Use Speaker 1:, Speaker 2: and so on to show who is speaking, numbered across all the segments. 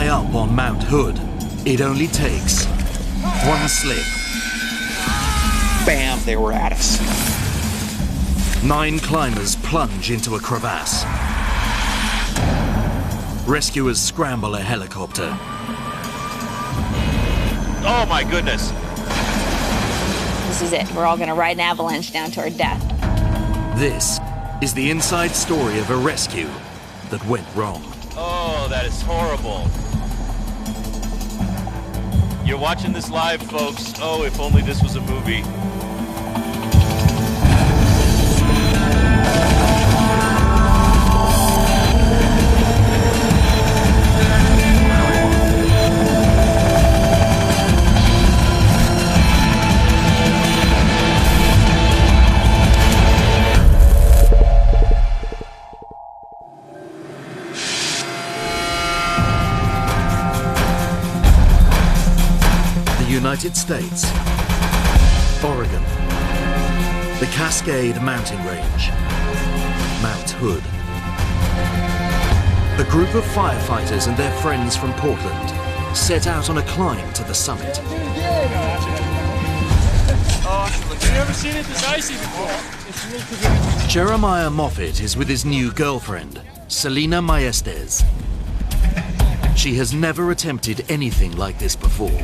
Speaker 1: High up on Mount Hood, it only takes one slip.
Speaker 2: Bam, they were at us.
Speaker 1: 9 climbers plunge into a crevasse. Rescuers scramble a helicopter.
Speaker 3: Oh my goodness.
Speaker 4: This is it. We're all gonna ride an avalanche down to our death.
Speaker 1: This is the inside story of a rescue that went wrong.
Speaker 3: Oh, that is horrible. You're watching this live, folks. Oh, if only this was a movie.
Speaker 1: United States, Oregon, the Cascade Mountain Range, Mount Hood. A group of firefighters and their friends from Portland set out on a climb to the summit.
Speaker 5: I've never seen it this icy before.
Speaker 1: Jeremiah Moffett is with his new girlfriend, Selena Maestes. She has never attempted anything like this before.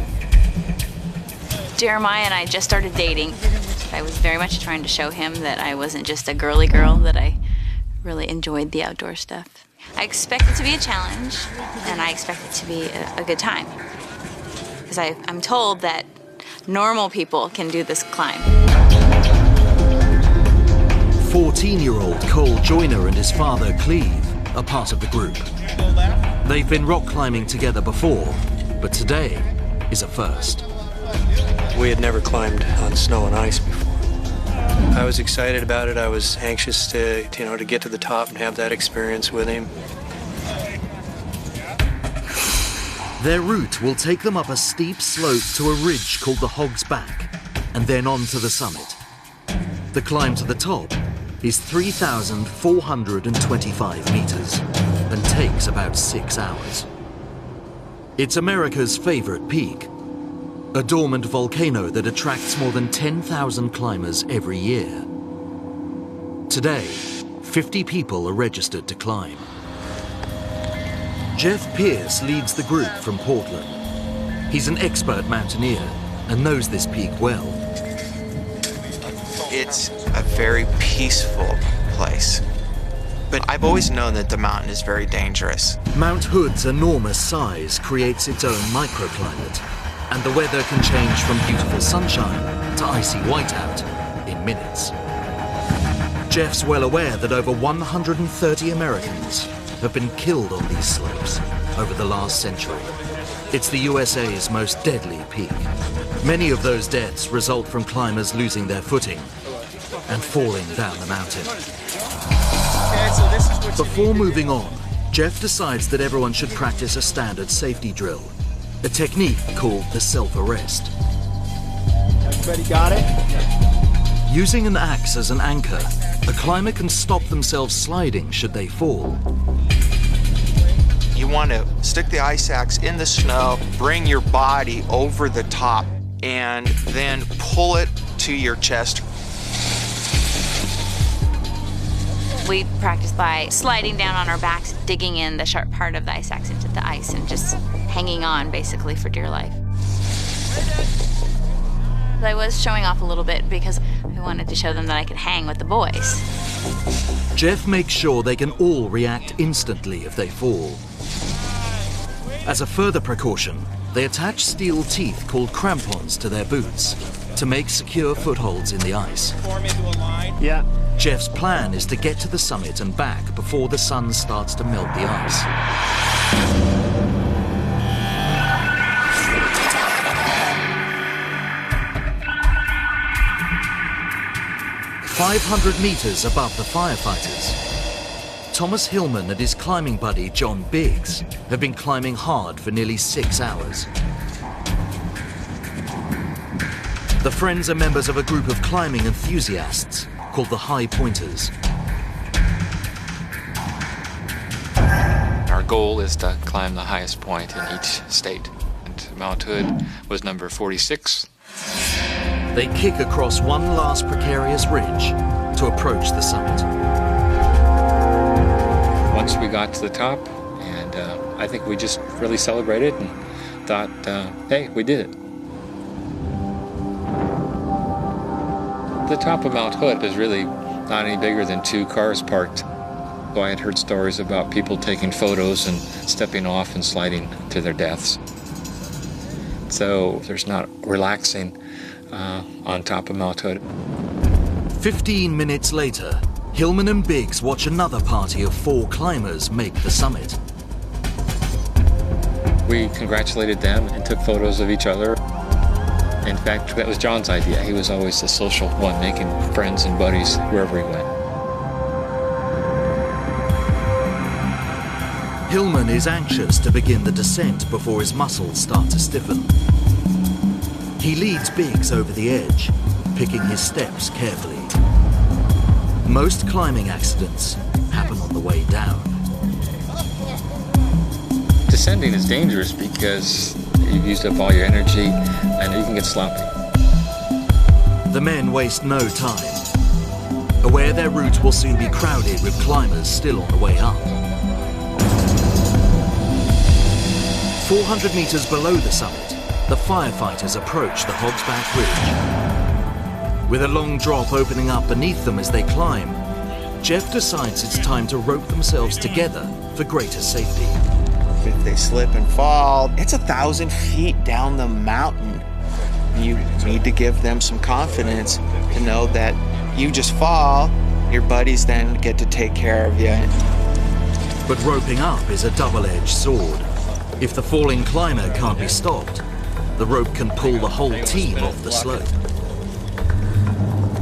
Speaker 4: Jeremiah and I just started dating. I was very much trying to show him that I wasn't just a girly girl, that I really enjoyed the outdoor stuff. I expect it to be a challenge, and I expect it to be a good time. Because I'm told that normal people can do this climb.
Speaker 1: 14-year-old Cole Joyner and his father, Cleve, are part of the group. They've been rock climbing together before, but today is a first.
Speaker 6: We had never climbed on snow and ice before. I was excited about it. I was anxious to get to the top and have that experience with him.
Speaker 1: Their route will take them up a steep slope to a ridge called the Hog's Back, and then on to the summit. The climb to the top is 3,425 meters and takes about 6 hours. It's America's favorite peak, a dormant volcano that attracts more than 10,000 climbers every year. Today, 50 people are registered to climb. Jeff Pierce leads the group from Portland. He's an expert mountaineer and knows this peak well.
Speaker 2: It's a very peaceful place. But I've always known that the mountain is very dangerous.
Speaker 1: Mount Hood's enormous size creates its own microclimate, and the weather can change from beautiful sunshine to icy whiteout in minutes. Jeff's well aware that over 130 Americans have been killed on these slopes over the last century. It's the USA's most deadly peak. Many of those deaths result from climbers losing their footing and falling down the mountain. Before moving on, Jeff decides that everyone should practice a standard safety drill, a technique called the self-arrest.
Speaker 5: Everybody got it?
Speaker 1: Using an axe as an anchor, a climber can stop themselves sliding should they fall.
Speaker 2: You want to stick the ice axe in the snow, bring your body over the top, and then pull it to your chest.
Speaker 4: We practice by sliding down on our backs, digging in the sharp part of the ice axe into the ice, and just hanging on basically for dear life. I was showing off a little bit because I wanted to show them that I could hang with the boys.
Speaker 1: Jeff makes sure they can all react instantly if they fall. As a further precaution, they attach steel teeth called crampons to their boots to make secure footholds in the ice.
Speaker 5: Form into a line.
Speaker 6: Yeah.
Speaker 1: Jeff's plan is to get to the summit and back before the sun starts to melt the ice. 500 meters above the firefighters, Thomas Hillman and his climbing buddy John Biggs have been climbing hard for nearly 6 hours. The friends are members of a group of climbing enthusiasts called the High Pointers.
Speaker 2: Our
Speaker 7: goal is to climb the highest point in each state. And Mount Hood was number 46.
Speaker 1: They kick across one last precarious ridge to approach the summit.
Speaker 7: Once we got to the top, and I think we just really celebrated and thought, hey, we did it. The top of Mount Hood is really not any bigger than 2 cars parked. So I had heard stories about people taking photos and stepping off and sliding to their deaths. So there's not relaxing on top of Mount Hood.
Speaker 1: 15 minutes later, Hillman and Biggs watch another party of 4 climbers make the summit.
Speaker 7: We congratulated them and took photos of each other. In fact, that was John's idea. He was always the social one, making friends and buddies wherever he went.
Speaker 1: Hillman is anxious to begin the descent before his muscles start to stiffen. He leads Biggs over the edge, picking his steps carefully. Most climbing accidents happen on the way down.
Speaker 7: Descending is dangerous because you've used up all your energy and you can get sloppy.
Speaker 1: The men waste no time, aware their route will soon be crowded with climbers still on the way up. 400 meters below the summit, the firefighters approach the Hogsback Ridge. With a long drop opening up beneath them as they climb, Jeff decides it's time to rope themselves together for greater safety.
Speaker 2: If they slip and fall, it's 1,000 feet down the mountain. You need to give them some confidence to know that you just fall, your buddies then get to take care of you.
Speaker 1: But roping up is a double-edged sword. If the falling climber can't be stopped, the rope can pull the whole team off the slope.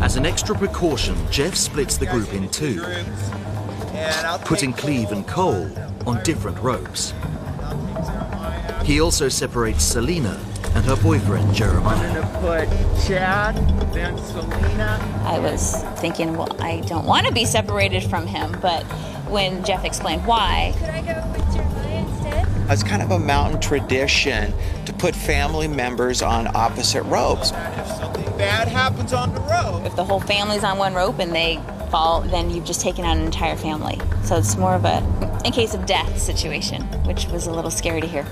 Speaker 1: As an extra precaution, Jeff splits the group in 2, putting Cleve and Cole on different ropes. He also separates Selena and her boyfriend, Jeremiah.
Speaker 8: I'm gonna put Chad, then Selena.
Speaker 4: I was thinking, well, I don't want to be separated from him, but when Jeff explained why.
Speaker 9: Could I go with Jeremiah instead?
Speaker 2: It's kind of a mountain tradition to put family members on opposite ropes.
Speaker 8: If something bad happens on the rope,
Speaker 4: If the whole family's on one rope and they fall, then you've just taken out an entire family. So it's more of a in case of death situation, which was a little scary to hear.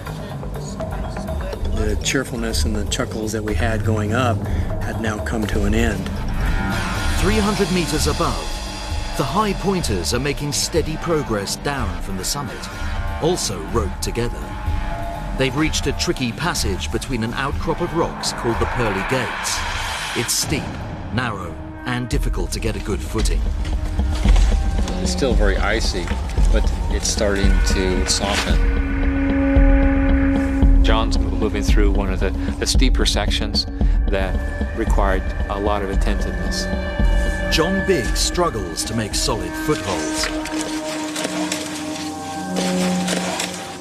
Speaker 6: The cheerfulness and the chuckles that we had going up had now come to an end.
Speaker 1: 300 meters above, the high pointers are making steady progress down from the summit, also roped together. They've reached a tricky passage between an outcrop of rocks called the Pearly Gates. It's steep, narrow, and difficult to get a good footing.
Speaker 7: It's still very icy, but it's starting to soften. John's moving through one of the steeper sections that required a lot of attentiveness.
Speaker 1: John Biggs struggles to make solid footholds.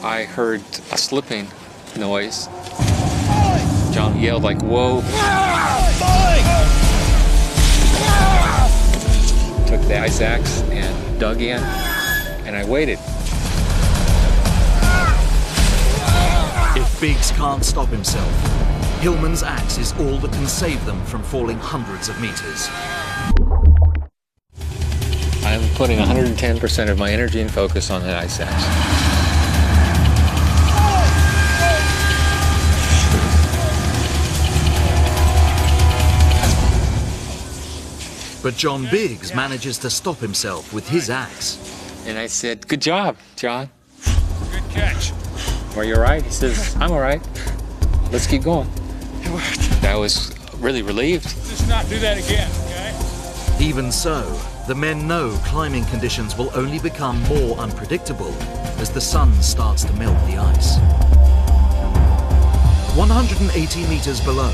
Speaker 7: I heard a slipping noise. John yelled like, "Whoa!" Took the ice axe and dug in, and I waited.
Speaker 1: If Biggs can't stop himself, Hillman's axe is all that can save them from falling hundreds of meters.
Speaker 7: I'm putting 110% of my energy and focus on that ice axe.
Speaker 1: But John Biggs manages to stop himself with his axe.
Speaker 7: And I said, "Good job, John.
Speaker 5: Good catch.
Speaker 7: Are you all right?" He says, "I'm all right. Let's keep going." I was really relieved.
Speaker 5: Just not do that again, okay?
Speaker 1: Even so, the men know climbing conditions will only become more unpredictable as the sun starts to melt the ice. 180 meters below,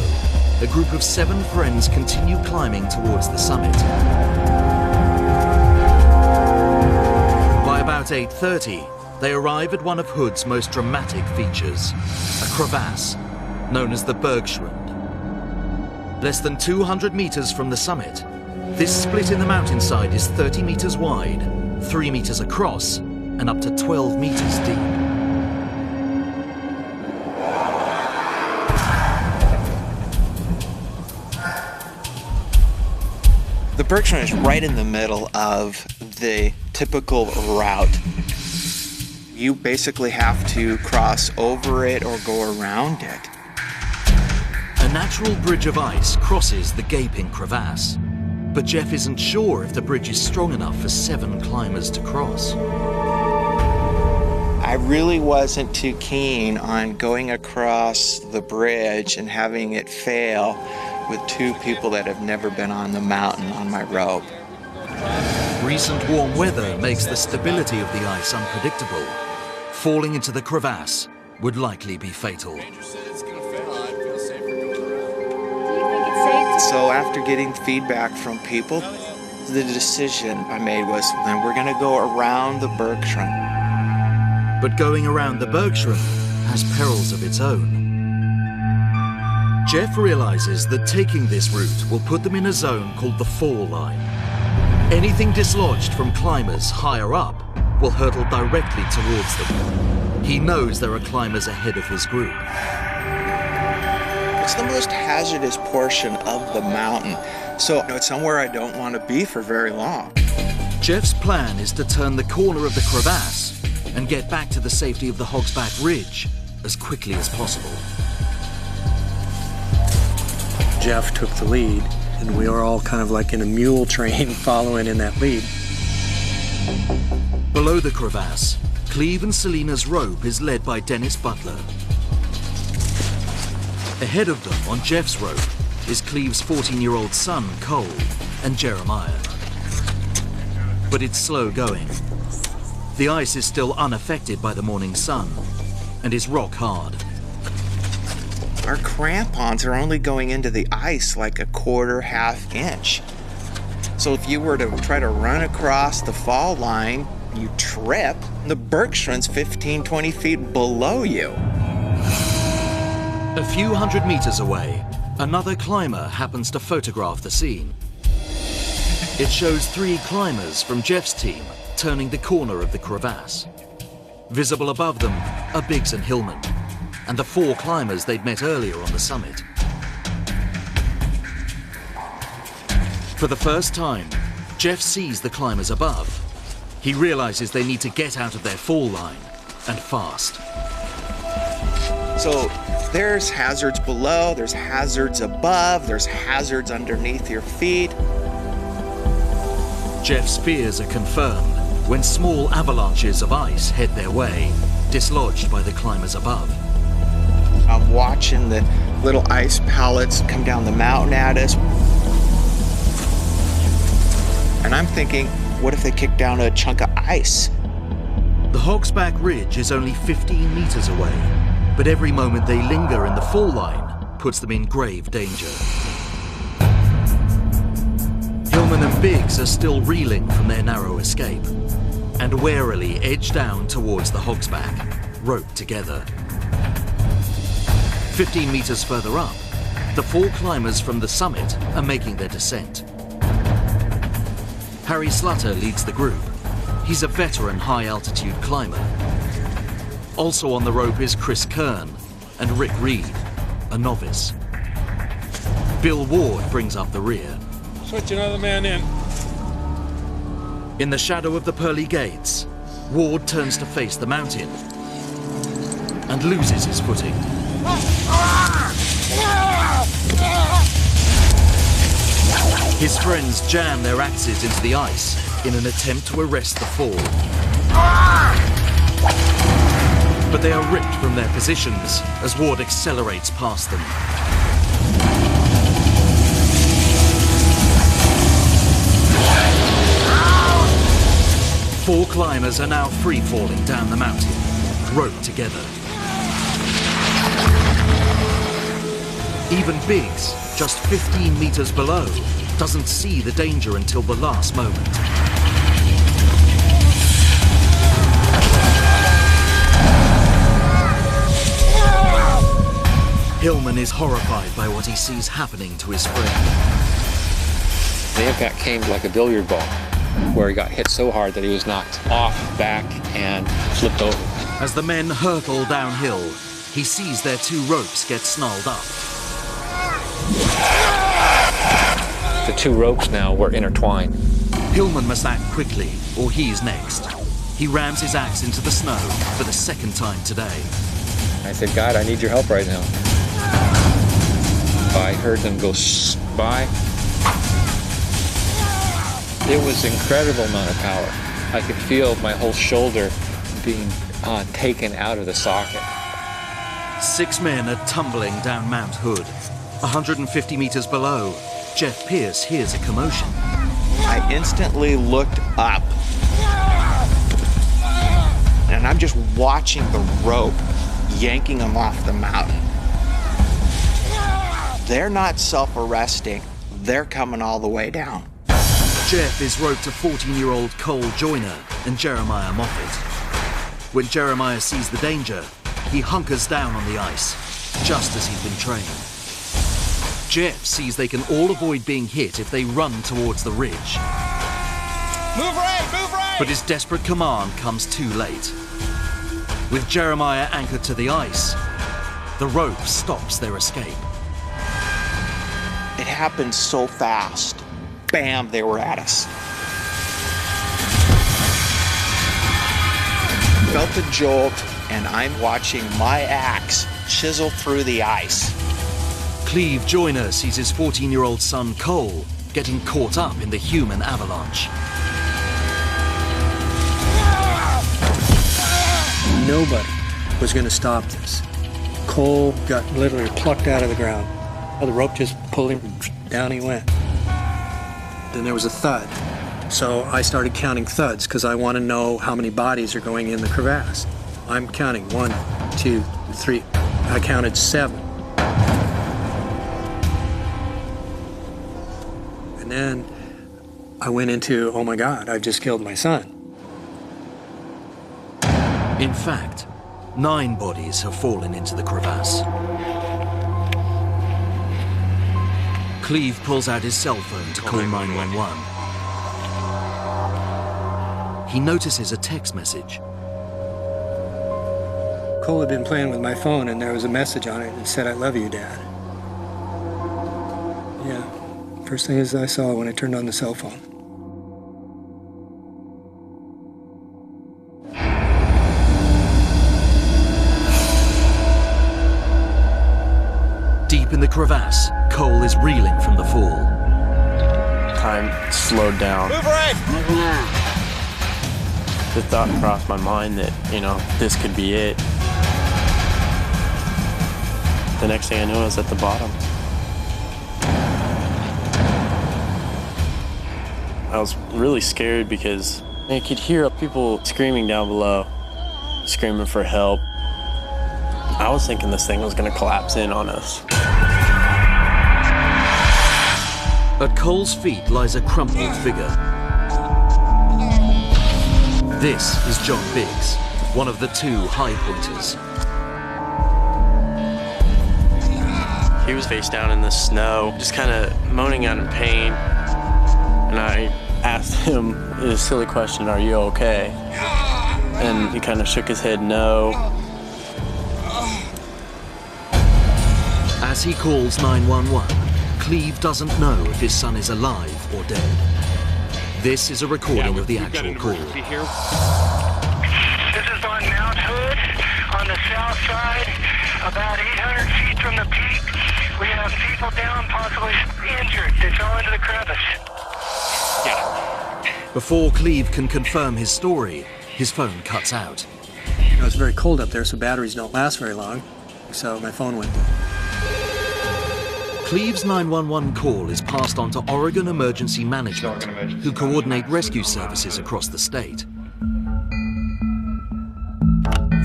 Speaker 1: a group of 7 friends continue climbing towards the summit. By about 8:30, they arrive at one of Hood's most dramatic features, a crevasse known as the Bergschrund. Less than 200 meters from the summit, this split in the mountainside is 30 meters wide, 3 meters across, and up to 12 meters deep.
Speaker 2: The Bergschrund is right in the middle of the typical route. You basically have to cross over it or go around it.
Speaker 1: A natural bridge of ice crosses the gaping crevasse, but Jeff isn't sure if the bridge is strong enough for 7 climbers to cross.
Speaker 2: I really wasn't too keen on going across the bridge and having it fail with 2 people that have never been on the mountain on my rope.
Speaker 1: Recent warm weather makes the stability of the ice unpredictable. Falling into the crevasse would likely be fatal.
Speaker 2: So after getting feedback from people, the decision I made was, then we're gonna go around the Bergschrund.
Speaker 1: But going around the Bergschrund has perils of its own. Jeff realizes that taking this route will put them in a zone called the fall line. Anything dislodged from climbers higher up will hurtle directly towards them. He knows there are climbers ahead of his group.
Speaker 2: It's the most hazardous portion of the mountain, so it's somewhere I don't want to be for very long.
Speaker 1: Jeff's plan is to turn the corner of the crevasse and get back to the safety of the Hogsback Ridge as quickly as possible.
Speaker 6: Jeff took the lead, and we were all kind of like in a mule train following in that lead.
Speaker 1: Below the crevasse, Cleve and Selena's rope is led by Dennis Butler. Ahead of them on Jeff's rope is Cleve's 14-year-old son, Cole, and Jeremiah. But it's slow going. The ice is still unaffected by the morning sun and is rock hard.
Speaker 2: Our crampons are only going into the ice like a quarter, half inch. So if you were to try to run across the fall line, you trip, the Bergschrund's 15, 20 feet below you.
Speaker 1: A few hundred meters away, another climber happens to photograph the scene. It shows 3 climbers from Jeff's team turning the corner of the crevasse. Visible above them are Biggs and Hillman, and the 4 climbers they'd met earlier on the summit. For the first time, Jeff sees the climbers above. He realizes they need to get out of their fall line, and fast.
Speaker 2: So there's hazards below, there's hazards above, there's hazards underneath your feet.
Speaker 1: Jeff's fears are confirmed when small avalanches of ice head their way, dislodged by the climbers above.
Speaker 2: I'm watching the little ice pellets come down the mountain at us. And I'm thinking, what if they kick down a chunk of ice?
Speaker 1: The Hogsback Ridge is only 15 meters away, but every moment they linger in the fall line puts them in grave danger. Hillman and Biggs are still reeling from their narrow escape and warily edge down towards the Hogsback, roped together. 15 meters further up, the 4 climbers from the summit are making their descent. Harry Slutter leads the group. He's a veteran high-altitude climber. Also on the rope is Chris Kern and Rick Reed, a novice. Bill Ward brings up the rear.
Speaker 5: Switch another man in.
Speaker 1: In the shadow of the pearly gates, Ward turns to face the mountain and loses his footing. His friends jam their axes into the ice in an attempt to arrest the fall. But they are ripped from their positions as Ward accelerates past them. Four climbers are now free-falling down the mountain, roped together. Even Biggs, just 15 meters below, doesn't see the danger until the last moment. Hillman is horrified by what he sees happening to his friend.
Speaker 7: The impact came like a billiard ball. where he got hit so hard that he was knocked off, back, and flipped over.
Speaker 1: As the men hurtle downhill, he sees their 2 ropes get snarled up.
Speaker 7: The 2 ropes now were intertwined.
Speaker 1: Hillman must act quickly, or he's next. He rams his axe into the snow for the 2nd time today.
Speaker 7: I said, God, I need your help right now. I heard them go by. It was an incredible amount of power. I could feel my whole shoulder being taken out of the socket.
Speaker 1: 6 men are tumbling down Mount Hood. 150 meters below, Jeff Pierce hears a commotion.
Speaker 2: I instantly looked up, and I'm just watching the rope yanking them off the mountain. They're not self-arresting. They're coming all the way down.
Speaker 1: Jeff is roped to 14-year-old Cole Joyner and Jeremiah Moffat. When Jeremiah sees the danger, he hunkers down on the ice, just as he's been trained. Jeff sees they can all avoid being hit if they run towards the ridge.
Speaker 5: Move right, move right!
Speaker 1: But his desperate command comes too late. With Jeremiah anchored to the ice, the rope stops their escape.
Speaker 2: It happened so fast. Bam, they were at us. Felt the jolt, and I'm watching my axe chisel through the ice.
Speaker 1: Cleve Joyner sees his 14-year-old son Cole getting caught up in the human avalanche.
Speaker 6: Nobody was going to stop this. Cole got literally plucked out of the ground. The rope just pulled him, down he went. Then there was a thud. So I started counting thuds because I want to know how many bodies are going in the crevasse. I'm counting 1, 2, 3. I counted 7. And then I went into, oh my God, I've just killed my son.
Speaker 1: In fact, 9 bodies have fallen into the crevasse. Cleve pulls out his cell phone to call 911. He notices a text message.
Speaker 6: Cole had been playing with my phone and there was a message on it that said, "I love you, Dad." Yeah, first thing I saw when I turned on the cell phone.
Speaker 1: Deep in the crevasse, Cole is reeling from the fall.
Speaker 10: Time slowed down.
Speaker 5: Move right!
Speaker 10: The thought crossed my mind that, this could be it. The next thing I knew, I was at the bottom. I was really scared because I could hear people screaming down below, screaming for help. I was thinking this thing was going to collapse in on us.
Speaker 1: At Cole's feet lies a crumpled figure. This is John Biggs, one of the 2 high pointers.
Speaker 10: He was face down in the snow, just kind of moaning out in pain. And I asked him a silly question, "Are you okay?" And he kind of shook his head no.
Speaker 1: As he calls 911, Cleve doesn't know if his son is alive or dead. This is a recording of the actual call.
Speaker 11: This is on Mount Hood, on the south side, about 800 feet from the peak. We have people down, possibly injured. They fell into the crevice.
Speaker 1: Before Cleve can confirm his story, his phone cuts out.
Speaker 6: It was very cold up there, so batteries don't last very long. So my phone went dead.
Speaker 1: Cleve's 911 call is passed on to Oregon Emergency Management, who coordinate rescue services across the state.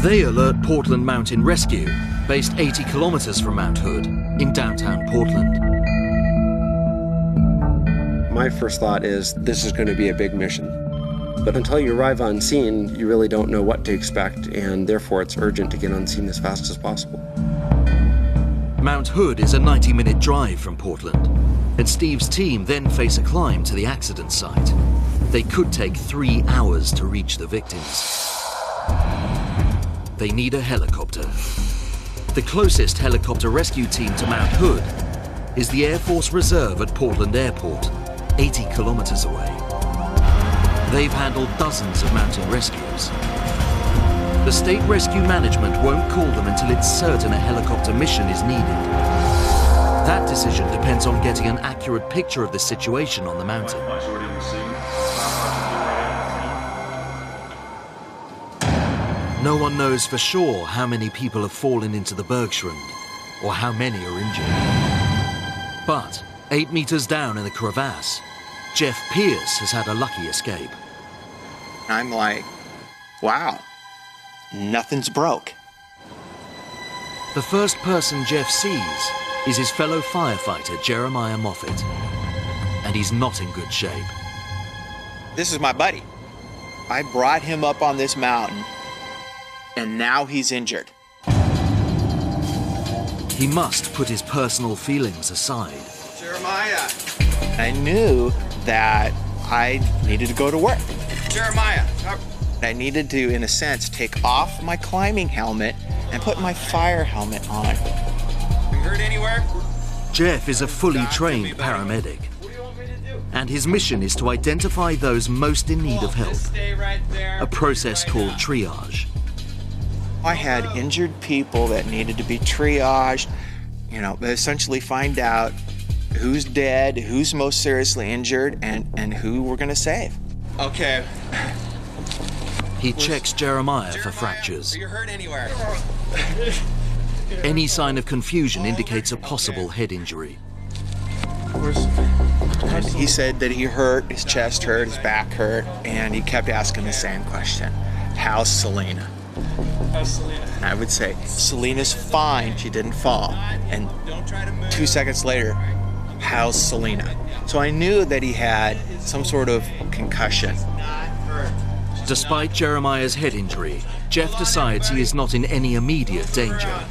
Speaker 1: They alert Portland Mountain Rescue, based 80 kilometers from Mount Hood, in downtown Portland.
Speaker 12: My first thought is this is going to be a big mission. But until you arrive on scene, you really don't know what to expect, and therefore it's urgent to get on scene as fast as possible.
Speaker 1: Mount Hood is a 90-minute drive from Portland, and Steve's team then face a climb to the accident site. They could take 3 hours to reach the victims. They need a helicopter. The closest helicopter rescue team to Mount Hood is the Air Force Reserve at Portland Airport, 80 kilometers away. They've handled dozens of mountain rescues. The state rescue management won't call them until it's certain a helicopter mission is needed. That decision depends on getting an accurate picture of the situation on the mountain. No one knows for sure how many people have fallen into the Bergschrund or how many are injured. But 8 meters down in the crevasse, Jeff Pierce has had a lucky escape.
Speaker 2: I'm like, wow, nothing's broke.
Speaker 1: The first person Jeff sees is his fellow firefighter, Jeremiah Moffett. And he's not in good shape.
Speaker 2: This is my buddy. I brought him up on this mountain, and now he's injured.
Speaker 1: He must put his personal feelings aside.
Speaker 2: Jeremiah! I knew that I needed to go to work. Jeremiah! I needed to, in a sense, take off my climbing helmet and put my fire helmet on. You hurt anywhere?
Speaker 1: Jeff is a fully trained paramedic. And his mission is to identify those most in need of help. A process called triage.
Speaker 2: I had injured people that needed to be triaged, essentially find out who's dead, who's most seriously injured, and who we're gonna save. Okay.
Speaker 1: He checks Jeremiah for fractures.
Speaker 2: Are you hurt anywhere?
Speaker 1: Any sign of confusion indicates a possible head injury.
Speaker 2: And he said that he hurt, his chest hurt, his back hurt, and he kept asking the same question. How's Selena?
Speaker 5: How's Selena?
Speaker 2: I would say, Selena's fine, she didn't fall. And 2 seconds later, how's Selena? So I knew that he had some sort of concussion.
Speaker 1: Despite Jeremiah's head injury, Jeff decides he is not in any immediate danger.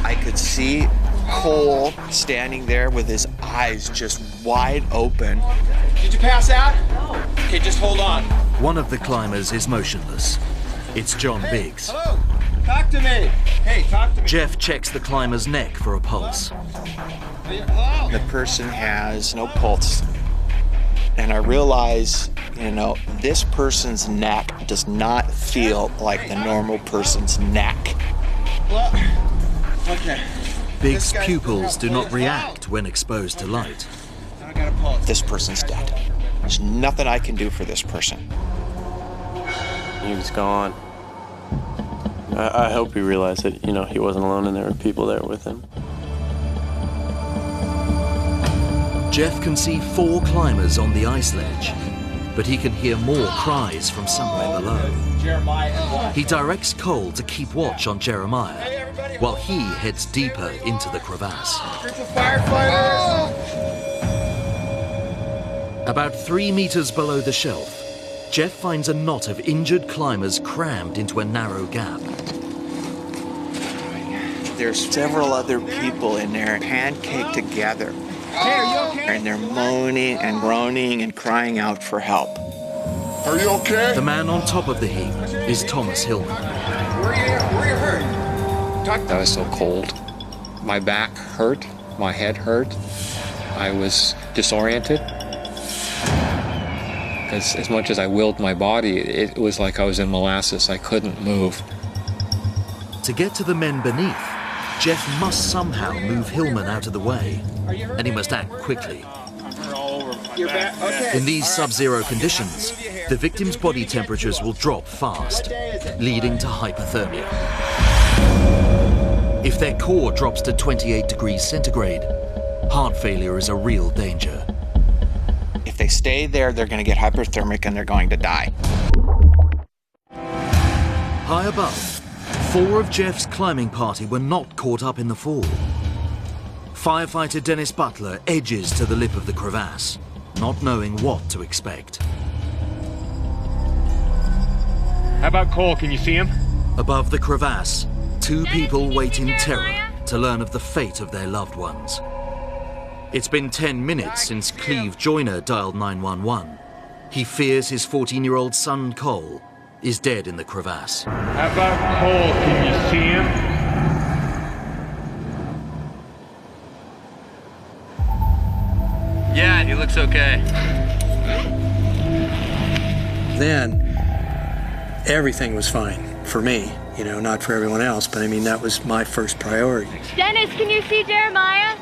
Speaker 2: I could see Cole standing there with his eyes just wide open. Did you pass out? No. Okay, just hold on.
Speaker 1: One of the climbers is motionless. It's John Biggs.
Speaker 2: Hello, talk to me. Hey, talk to me.
Speaker 1: Jeff checks the climber's neck for a pulse.
Speaker 2: The person has no pulse. And I realize, this person's neck does not feel like the normal person's neck. Okay.
Speaker 1: Biggs' pupils do not react when exposed to light.
Speaker 2: This person's dead. There's nothing I can do for this person.
Speaker 10: He was gone. I hope he realized that, he wasn't alone and there were people there with him.
Speaker 1: Jeff can see 4 climbers on the ice ledge, but he can hear more cries from somewhere below. He directs Cole to keep watch on Jeremiah, while he heads deeper into the crevasse. About 3 meters below the shelf, Jeff finds a knot of injured climbers crammed into a narrow gap.
Speaker 2: There's several other people in there pancaked together.
Speaker 11: Hey, are you okay?
Speaker 2: And they're moaning and groaning and crying out for help.
Speaker 11: Are you okay?
Speaker 1: The man on top of the heap is Thomas Hillman.
Speaker 11: Where are you hurt?
Speaker 7: I was so cold. My back hurt, my head hurt. I was disoriented. As much as I willed my body, it was like I was in molasses. I couldn't move.
Speaker 1: To get to the men beneath, Jeff must somehow move Hillman out of the way, and he must act quickly. In these sub-zero conditions, the victim's body temperatures will drop fast, leading to hypothermia. If their core drops to 28 degrees centigrade, heart failure is a real danger.
Speaker 2: If they stay there, they're going to get hypothermic and they're going to die.
Speaker 1: High above, 4 of Jeff's climbing party were not caught up in the fall. Firefighter Dennis Butler edges to the lip of the crevasse, not knowing what to expect.
Speaker 5: How about Cole? Can you see him?
Speaker 1: Above the crevasse, 2 people wait in terror to learn of the fate of their loved ones. It's been 10 minutes since Cleve Joyner dialed 911. He fears his 14-year-old son, Cole, is dead in the crevasse.
Speaker 13: How about Cole? Can you see him?
Speaker 3: Yeah, he looks okay.
Speaker 6: Then, everything was fine for me, you know, not for everyone else, but I mean, that was my first priority.
Speaker 9: Dennis, can you see Jeremiah?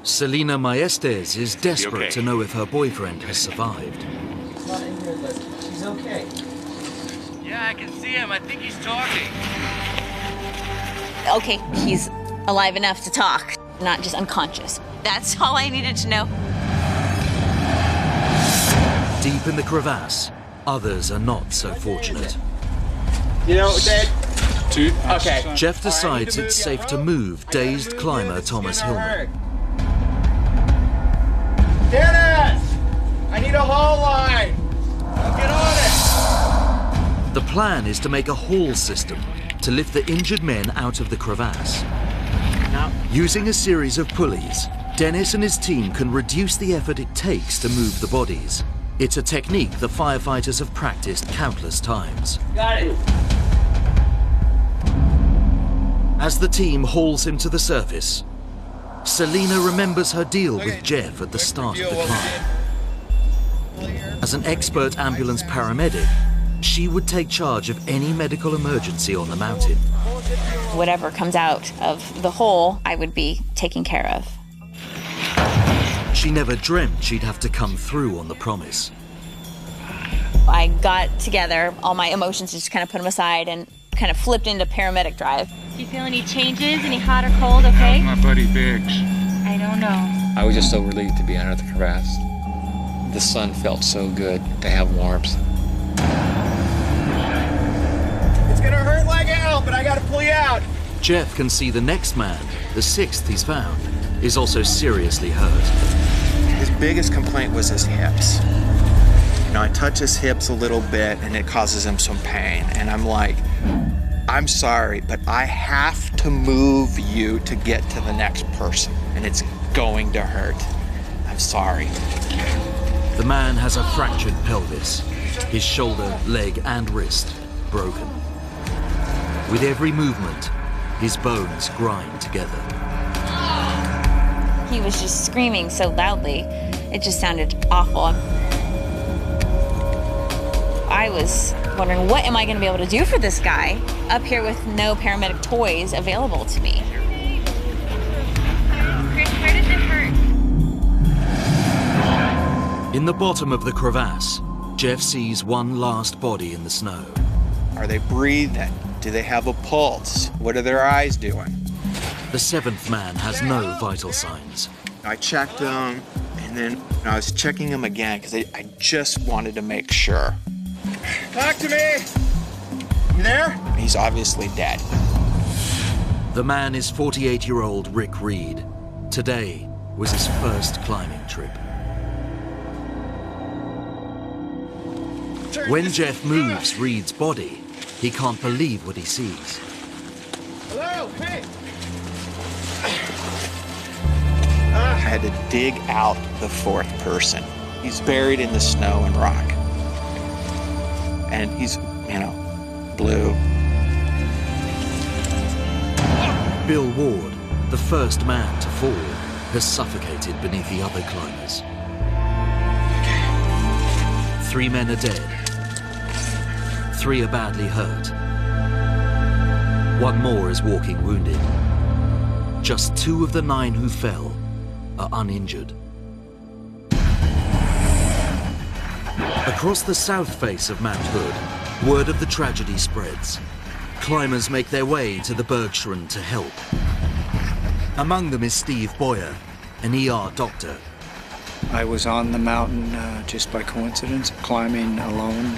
Speaker 1: Selena Maestes is desperate to know if her boyfriend has survived.
Speaker 8: He's not in here, but she's okay.
Speaker 3: Yeah, I can see him. I think he's talking.
Speaker 4: Okay, he's alive enough to talk, not just unconscious. That's all I needed to know.
Speaker 1: Deep in the crevasse, others are not so fortunate.
Speaker 8: You know, Dad.
Speaker 1: Okay. Jeff decides it's safe to move dazed climber Thomas Hillman.
Speaker 8: Dennis! I need a haul line! Get on it!
Speaker 1: The plan is to make a haul system to lift the injured men out of the crevasse. Using a series of pulleys, Dennis and his team can reduce the effort it takes to move the bodies. It's a technique the firefighters have practiced countless times.
Speaker 8: Got it.
Speaker 1: As the team hauls him to the surface, Selena remembers her deal with Jeff at the start of the climb. As an expert ambulance paramedic, she would take charge of any medical emergency on the mountain.
Speaker 4: Whatever comes out of the hole, I would be taken care of.
Speaker 1: She never dreamt she'd have to come through on the promise.
Speaker 4: I got together all my emotions, just kind of put them aside and kind of flipped into paramedic drive.
Speaker 9: Do you feel any changes? Any hot or cold, okay?
Speaker 13: My buddy Biggs.
Speaker 9: I don't know.
Speaker 7: I was just so relieved to be under the crevasse. The sun felt so good to have warmth.
Speaker 8: It's gonna hurt like hell, but I gotta pull you out.
Speaker 1: Jeff can see the next man, the sixth he's found, is also seriously hurt.
Speaker 2: His biggest complaint was his hips. You know, I touch his hips a little bit and it causes him some pain. And I'm like, I'm sorry, but I have to move you to get to the next person. And it's going to hurt. I'm sorry.
Speaker 1: The man has a fractured pelvis, his shoulder, leg, and wrist broken. With every movement, his bones grind together.
Speaker 4: He was just screaming so loudly, it just sounded awful. I was wondering, what am I going to be able to do for this guy up here with no paramedic toys available to me?
Speaker 9: Chris, where does it hurt?
Speaker 1: In the bottom of the crevasse, Jeff sees one last body in the snow.
Speaker 2: Are they breathing? Do they have a pulse? What are their eyes doing?
Speaker 1: The seventh man has no vital signs.
Speaker 2: I checked him, and then I was checking him again because I just wanted to make sure.
Speaker 8: Talk to me! You there?
Speaker 2: He's obviously dead.
Speaker 1: The man is 48-year-old Rick Reed. Today was his first climbing trip. When Jeff moves Reed's body, he can't believe what he sees.
Speaker 8: Hello, hey!
Speaker 2: I had to dig out the fourth person. He's buried in the snow and rock. And he's, you know, blue.
Speaker 1: Bill Ward, the first man to fall, has suffocated beneath the other climbers. 3 men are dead. 3 are badly hurt. 1 more is walking wounded. Just 2 of the 9 who fell are uninjured. Across the south face of Mount Hood, word of the tragedy spreads. Climbers make their way to the Bergschrund to help. Among them is Steve Boyer, an ER doctor.
Speaker 6: I was on the mountain just by coincidence, climbing alone.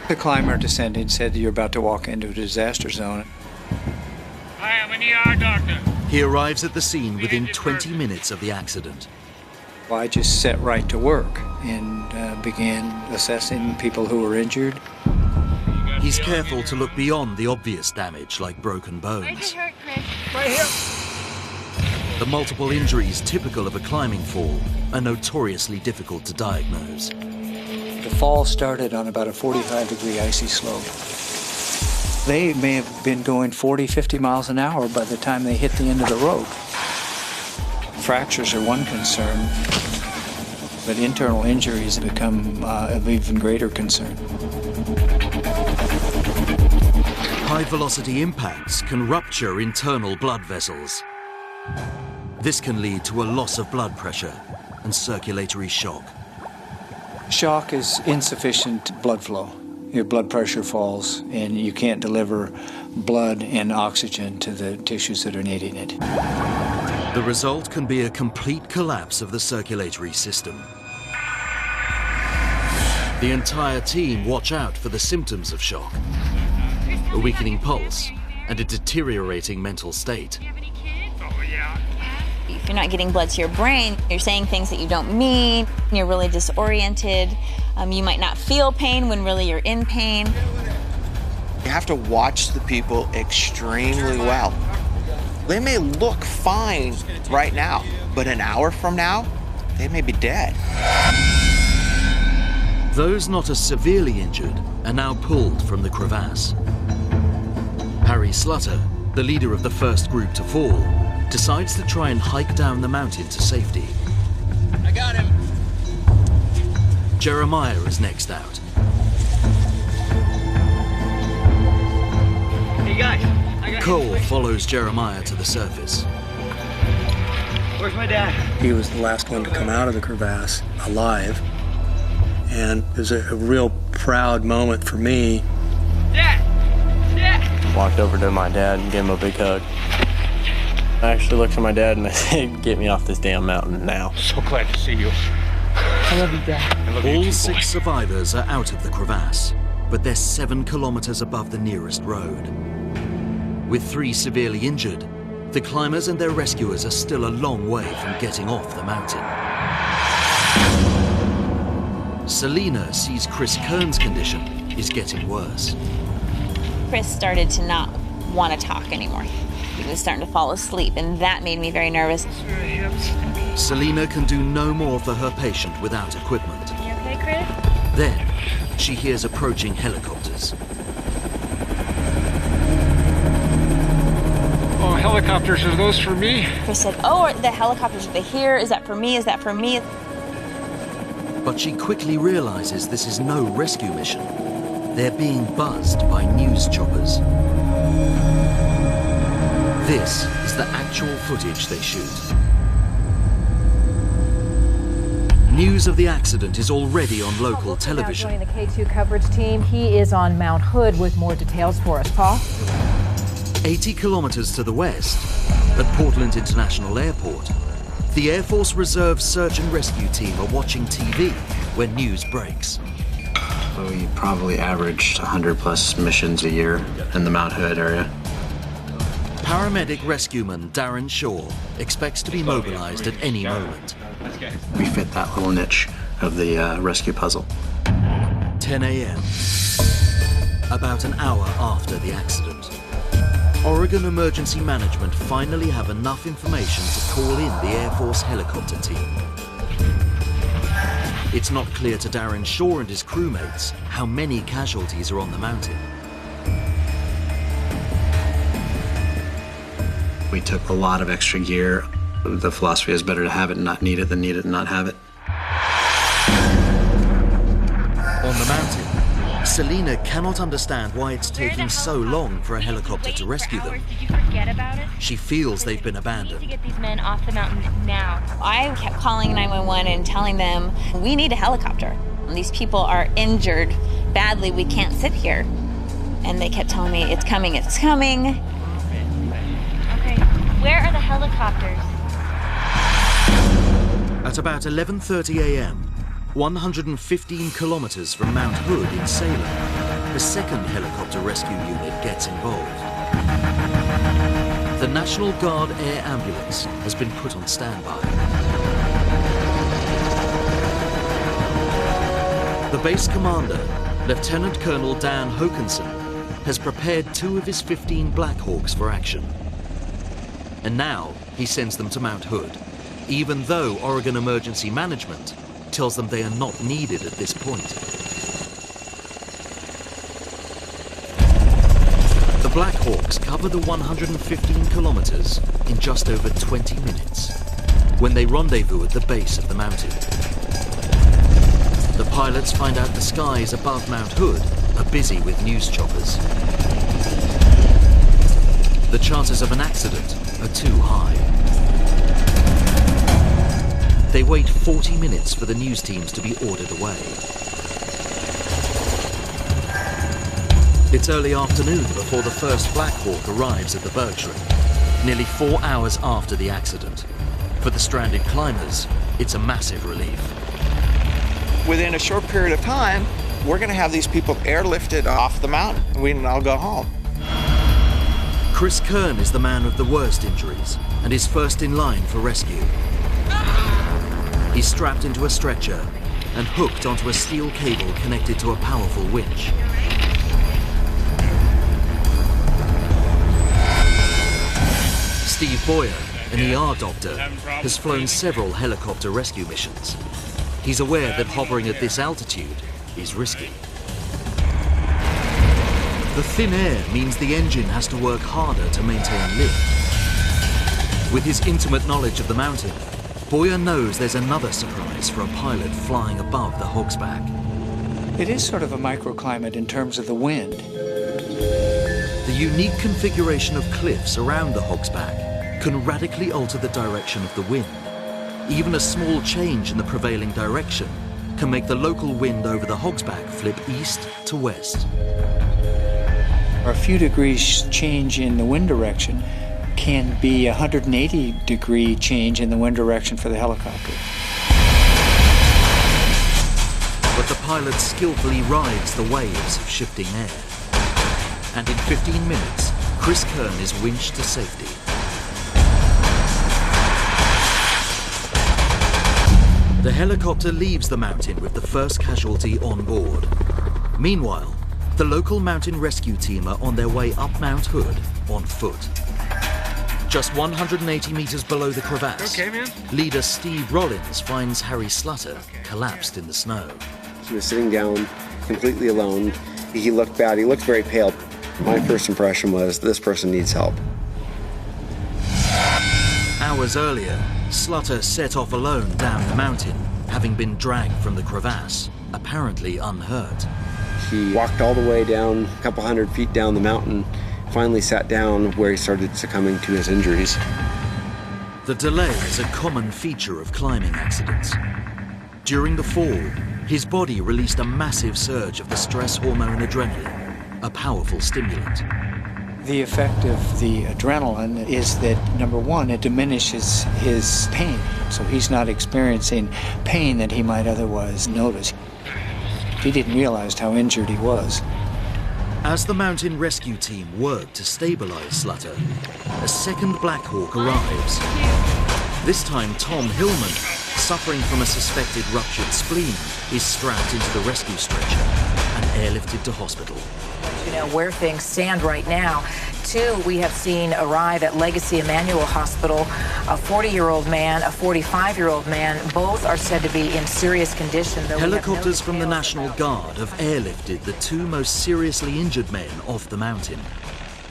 Speaker 6: The climber descending said, "You're about to walk into a disaster zone."
Speaker 13: Hi, I'm an ER doctor.
Speaker 1: He arrives at the scene within 20 minutes of the accident.
Speaker 6: I just set right to work and began assessing people who were injured.
Speaker 1: He's careful to look beyond the obvious damage like broken bones.
Speaker 9: Where's it hurt, Chris?
Speaker 8: Right here.
Speaker 1: The multiple injuries typical of a climbing fall are notoriously difficult to diagnose.
Speaker 6: The fall started on about a 45-degree icy slope. They may have been going 40, 50 miles an hour by the time they hit the end of the rope. Fractures are one concern, but internal injuries become of even greater concern.
Speaker 1: High-velocity impacts can rupture internal blood vessels. This can lead to a loss of blood pressure and circulatory shock.
Speaker 6: Shock is insufficient blood flow. Your blood pressure falls and you can't deliver blood and oxygen to the tissues that are needing it.
Speaker 1: The result can be a complete collapse of the circulatory system. The entire team watch out for the symptoms of shock: a weakening pulse and a deteriorating mental state.
Speaker 4: If you're not getting blood to your brain, you're saying things that you don't mean, you're really disoriented, you might not feel pain when really you're in pain.
Speaker 2: You have to watch the people extremely well. They may look fine right now, but an hour from now, they may be dead.
Speaker 1: Those not as severely injured are now pulled from the crevasse. Harry Slutter, the leader of the first group to fall, decides to try and hike down the mountain to safety.
Speaker 8: I got him.
Speaker 1: Jeremiah is next out.
Speaker 8: Hey guys, I got
Speaker 1: Cole follows Jeremiah to the surface.
Speaker 8: Where's my dad?
Speaker 6: He was the last one to come out of the crevasse alive, and it was a real proud moment for me.
Speaker 8: Dad! Dad!
Speaker 10: Walked over to my dad and gave him a big hug. I actually looked at my dad and I said, "Get me off this damn mountain now."
Speaker 13: So glad to see you.
Speaker 8: I love you, Dad.
Speaker 1: All 6 survivors are out of the crevasse, but they're 7 kilometers above the nearest road. With 3 severely injured, the climbers and their rescuers are still a long way from getting off the mountain. Selena sees Chris Kern's condition is getting worse.
Speaker 4: Chris started to not want to talk anymore. He was starting to fall asleep, and that made me very nervous.
Speaker 1: Selena can do no more for her patient without equipment.
Speaker 9: You okay, Chris?
Speaker 1: Then, she hears approaching helicopters.
Speaker 13: Oh, helicopters, are those for me?
Speaker 4: Chris said, "Oh, the helicopters, are they here? Is that for me? Is that for me?"
Speaker 1: But she quickly realizes this is no rescue mission. They're being buzzed by news choppers. This is the actual footage they shoot. News of the accident is already on local television.
Speaker 14: Joining the K2 coverage team, he is on Mount Hood with more details for us. Paul?
Speaker 1: 80 kilometers to the west, at Portland International Airport, the Air Force Reserve Search and Rescue Team are watching TV when news breaks.
Speaker 15: We probably averaged 100+ missions a year in the Mount Hood area.
Speaker 1: Paramedic rescueman Darren Shaw expects to be mobilized at any moment.
Speaker 15: We fit that little niche of the rescue puzzle.
Speaker 1: 10 a.m., about an hour after the accident. Oregon Emergency Management finally have enough information to call in the Air Force helicopter team. It's not clear to Darren Shaw and his crewmates how many casualties are on the mountain.
Speaker 15: We took a lot of extra gear. The philosophy is better to have it and not need it than need it and not have it.
Speaker 1: On the mountain, Selena cannot understand why it's taking so long for a helicopter to rescue them.
Speaker 9: Did you forget about it?
Speaker 1: She feels they've been abandoned.
Speaker 9: To get these men off the mountain now.
Speaker 4: I kept calling 911 and telling them, "We need a helicopter. These people are injured badly. We can't sit here." And they kept telling me, "It's coming, it's coming."
Speaker 9: Okay, where are the helicopters?
Speaker 1: At about 11:30 a.m., 115 kilometers from Mount Hood in Salem, the second helicopter rescue unit gets involved. The National Guard Air Ambulance has been put on standby. The base commander, Lieutenant Colonel Dan Hokanson, has prepared 2 of his 15 Black Hawks for action. And now he sends them to Mount Hood, even though Oregon Emergency Management tells them they are not needed at this point. The Black Hawks cover the 115 kilometers in just over 20 minutes when they rendezvous at the base of the mountain. The pilots find out the skies above Mount Hood are busy with news choppers. The chances of an accident are too high. They wait 40 minutes for the news teams to be ordered away. It's early afternoon before the first Black Hawk arrives at the Bergschrund, nearly 4 hours after the accident. For the stranded climbers, it's a massive relief.
Speaker 2: Within a short period of time, we're going to have these people airlifted off the mountain, and we can all go home.
Speaker 1: Chris Kern is the man with the worst injuries and is first in line for rescue. He's strapped into a stretcher and hooked onto a steel cable connected to a powerful winch. Steve Boyer, an ER doctor, has flown several helicopter rescue missions. He's aware that hovering at this altitude is risky. The thin air means the engine has to work harder to maintain lift. With his intimate knowledge of the mountain, Boyer knows there's another surprise for a pilot flying above the Hog's Back.
Speaker 16: It is sort of a microclimate in terms of the wind.
Speaker 1: The unique configuration of cliffs around the Hog's Back can radically alter the direction of the wind. Even a small change in the prevailing direction can make the local wind over the Hog's Back flip east to west.
Speaker 16: A few degrees change in the wind direction can be a 180-degree change in the wind direction for the helicopter.
Speaker 1: But the pilot skillfully rides the waves of shifting air. And in 15 minutes, Chris Kern is winched to safety. The helicopter leaves the mountain with the first casualty on board. Meanwhile, the local mountain rescue team are on their way up Mount Hood on foot. Just 180 meters below the crevasse, leader Steve Rollins finds Harry Slutter collapsed in the snow.
Speaker 12: He was sitting down, completely alone. He looked bad. He looked very pale. My first impression was, this person needs help.
Speaker 1: Hours earlier, Slutter set off alone down the mountain, having been dragged from the crevasse, apparently unhurt.
Speaker 12: He walked all the way down, a couple hundred feet down the mountain, finally sat down where he started succumbing to his injuries.
Speaker 1: The delay is a common feature of climbing accidents. During the fall, his body released a massive surge of the stress hormone adrenaline, a powerful stimulant.
Speaker 16: The effect of the adrenaline is that, number one, it diminishes his pain, so he's not experiencing pain that he might otherwise notice. He didn't realize how injured he was.
Speaker 1: As the mountain rescue team work to stabilize Slutter, a second Black Hawk arrives. This time, Tom Hillman, suffering from a suspected ruptured spleen, is strapped into the rescue stretcher and airlifted to hospital.
Speaker 14: You know where things stand right now. Two we have seen arrive at Legacy Emmanuel Hospital, a 40-year-old man, a 45-year-old man. Both are said to be in serious condition.
Speaker 1: Helicopters from the National Guard have airlifted the two most seriously injured men off the mountain.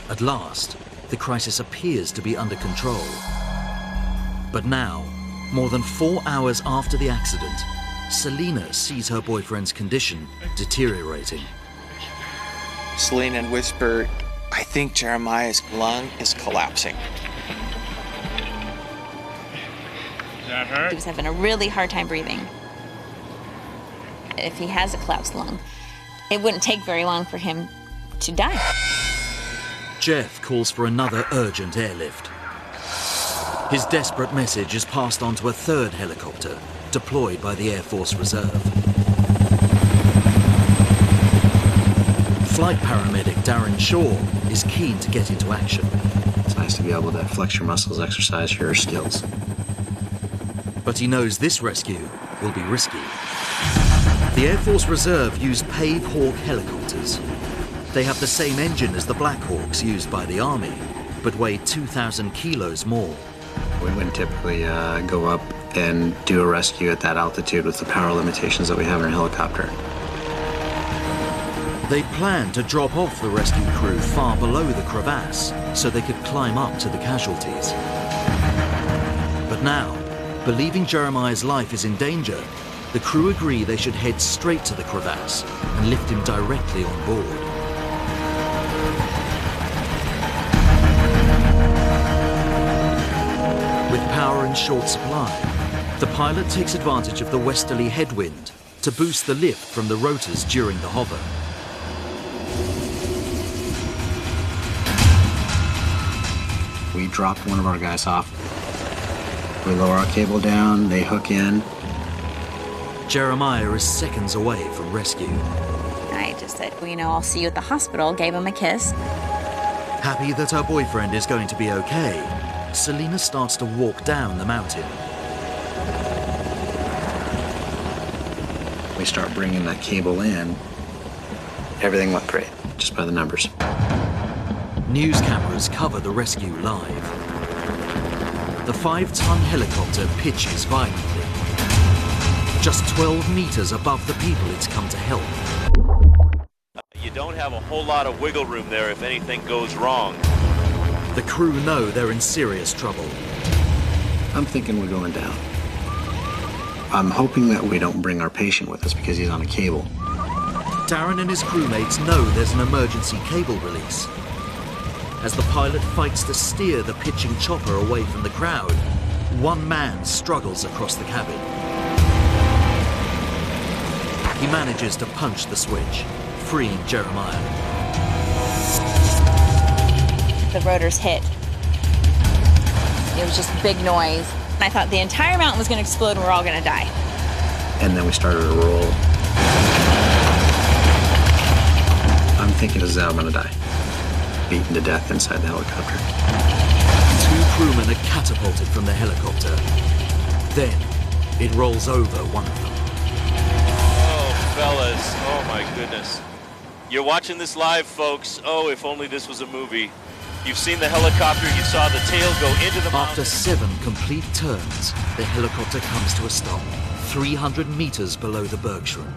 Speaker 1: At last, the crisis appears to be under control. But now, more than 4 hours after the accident, Selena sees her boyfriend's condition deteriorating.
Speaker 2: Selena whispered, "I think Jeremiah's lung is collapsing."
Speaker 4: He was having a really hard time breathing. If he has a collapsed lung, it wouldn't take very long for him to die.
Speaker 1: Jeff calls for another urgent airlift. His desperate message is passed on to a third helicopter deployed by the Air Force Reserve. Flight paramedic Darren Shaw is keen to get into action.
Speaker 15: It's nice to be able to flex your muscles, exercise your skills.
Speaker 1: But he knows this rescue will be risky. The Air Force Reserve use Pave Hawk helicopters. They have the same engine as the Black Hawks used by the Army, but weigh 2,000 kilos more.
Speaker 15: We wouldn't typically go up and do a rescue at that altitude with the power limitations that we have in our helicopter.
Speaker 1: They planned to drop off the rescue crew far below the crevasse so they could climb up to the casualties. But now, believing Jeremiah's life is in danger, the crew agree they should head straight to the crevasse and lift him directly on board. With power in short supply, the pilot takes advantage of the westerly headwind to boost the lift from the rotors during the hover.
Speaker 15: We dropped one of our guys off. We lower our cable down, they hook in.
Speaker 1: Jeremiah is seconds away from rescue.
Speaker 4: I just said, well, you know, I'll see you at the hospital, gave him a kiss.
Speaker 1: Happy that her boyfriend is going to be okay, Selena starts to walk down the mountain.
Speaker 15: We start bringing that cable in. Everything looked great, just by the numbers.
Speaker 1: News cameras cover the rescue live. The 5-ton helicopter pitches violently. Just 12 meters above the people it's come to help.
Speaker 3: You don't have a whole lot of wiggle room there if anything goes wrong.
Speaker 1: The crew know they're in serious trouble.
Speaker 15: I'm thinking we're going down. I'm hoping that we don't bring our patient with us because he's on a cable.
Speaker 1: Darren and his crewmates know there's an emergency cable release. As the pilot fights to steer the pitching chopper away from the crowd, one man struggles across the cabin. He manages to punch the switch, freeing Jeremiah.
Speaker 4: The rotors hit. It was just big noise. And I thought the entire mountain was going to explode and we're all going to die.
Speaker 15: And then we started to roll. I'm thinking, this is how I'm going to die. Beaten to death inside the helicopter.
Speaker 1: 2 crewmen are catapulted from the helicopter. Then, it rolls over one of them.
Speaker 3: Oh, fellas. Oh, my goodness. You're watching this live, folks. Oh, if only this was a movie. You've seen the helicopter. You saw the tail go into the mountain.
Speaker 1: After 7 complete turns, the helicopter comes to a stop, 300 meters below the Bergschrund.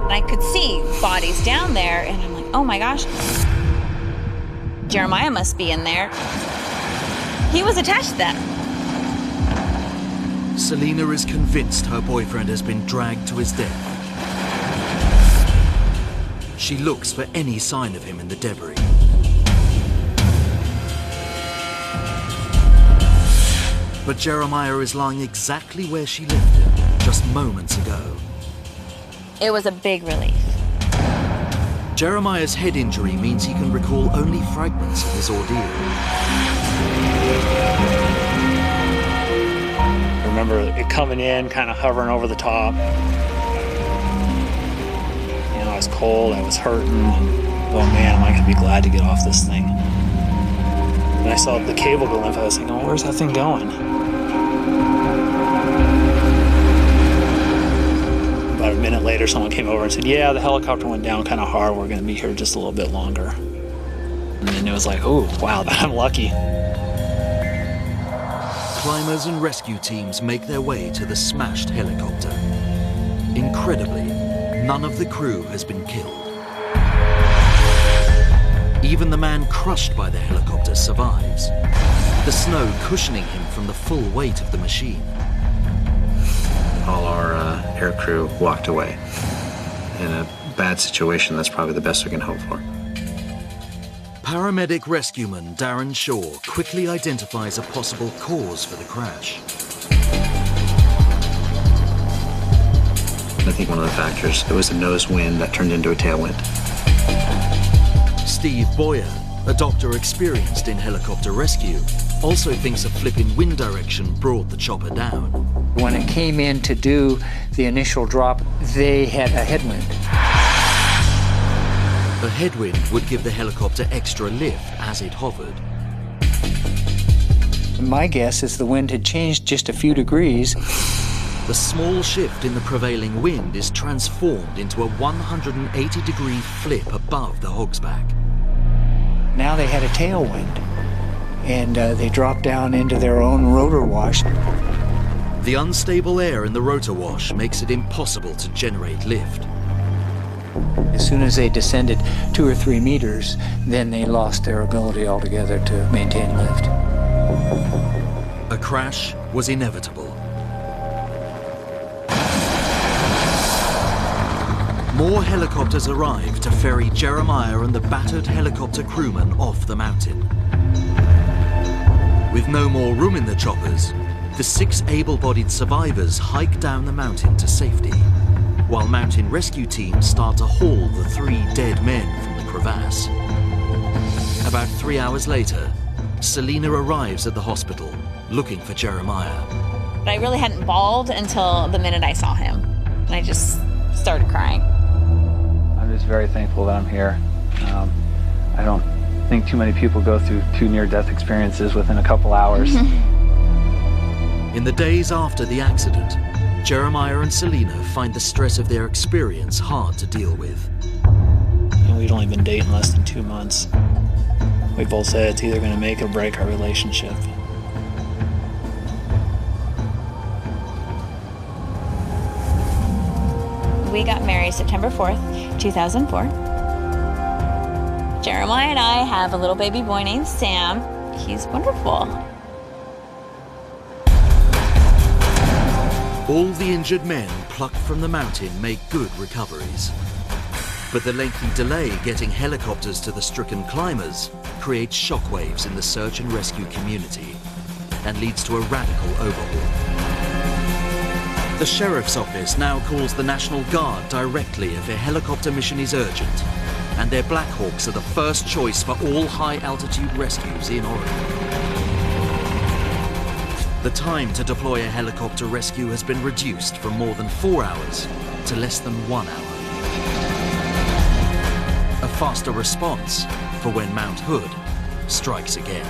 Speaker 4: I could see bodies down there, and I'm like, oh my gosh. Jeremiah must be in there. He was attached to that.
Speaker 1: Selena is convinced her boyfriend has been dragged to his death. She looks for any sign of him in the debris. But Jeremiah is lying exactly where she left him just moments ago.
Speaker 4: It was a big relief.
Speaker 1: Jeremiah's head injury means he can recall only fragments of his ordeal.
Speaker 5: I remember it coming in, kind of hovering over the top. You know, I was cold, I was hurting, and oh man, am I gonna be glad to get off this thing. And I saw the cable go limp, I was thinking, oh, where's that thing going? About a minute later, someone came over and said, yeah, the helicopter went down kind of hard. We're going to be here just a little bit longer. And then it was like, oh, wow, I'm lucky.
Speaker 1: Climbers and rescue teams make their way to the smashed helicopter. Incredibly, none of the crew has been killed. Even the man crushed by the helicopter survives, the snow cushioning him from the full weight of the machine.
Speaker 15: All our air crew walked away. In a bad situation, that's probably the best we can hope for.
Speaker 1: Paramedic rescueman Darren Shaw quickly identifies a possible cause for the crash.
Speaker 15: I think one of the factors, it was a nose wind that turned into a tailwind.
Speaker 1: Steve Boyer, a doctor experienced in helicopter rescue, also thinks a flip in wind direction brought the chopper down.
Speaker 16: When it came in to do the initial drop, they had a headwind.
Speaker 1: A headwind would give the helicopter extra lift as it hovered.
Speaker 16: My guess is the wind had changed just a few degrees.
Speaker 1: The small shift in the prevailing wind is transformed into a 180-degree flip above the hog's back.
Speaker 16: Now they had a tailwind, and they dropped down into their own rotor wash.
Speaker 1: The unstable air in the rotor wash makes it impossible to generate lift.
Speaker 16: As soon as they descended 2 or 3 meters, then they lost their ability altogether to maintain lift.
Speaker 1: A crash was inevitable. More helicopters arrived to ferry Jeremiah and the battered helicopter crewmen off the mountain. With no more room in the choppers, the 6 able-bodied survivors hike down the mountain to safety, while mountain rescue teams start to haul the 3 dead men from the crevasse. About 3 hours later, Selena arrives at the hospital looking for Jeremiah.
Speaker 4: But I really hadn't bawled until the minute I saw him, and I just started crying.
Speaker 17: I'm just very thankful that I'm here. I don't think too many people go through 2 near-death experiences within a couple hours.
Speaker 1: In the days after the accident, Jeremiah and Selena find the stress of their experience hard to deal with.
Speaker 5: And we'd only been dating less than 2 months. We both said it's either going to make or break our relationship.
Speaker 4: We got married September 4th, 2004. Jeremiah and I have a little baby boy named Sam. He's wonderful.
Speaker 1: All the injured men plucked from the mountain make good recoveries. But the lengthy delay getting helicopters to the stricken climbers creates shockwaves in the search and rescue community and leads to a radical overhaul. The Sheriff's Office now calls the National Guard directly if a helicopter mission is urgent, and their Black Hawks are the first choice for all high-altitude rescues in Oregon. The time to deploy a helicopter rescue has been reduced from more than 4 hours to less than 1 hour. A faster response for when Mount Hood strikes again.